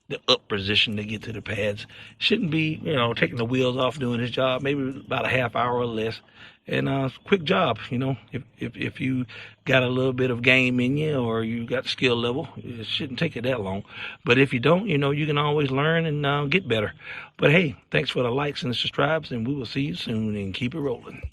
the up position to get to the pads. Shouldn't be, taking the wheels off doing his job. Maybe about a half hour or less. And quick job, if you got a little bit of game in you or you got skill level, it shouldn't take you that long. But if you don't, you can always learn and get better. But hey, thanks for the likes and the subscribes, and we will see you soon, and keep it rolling.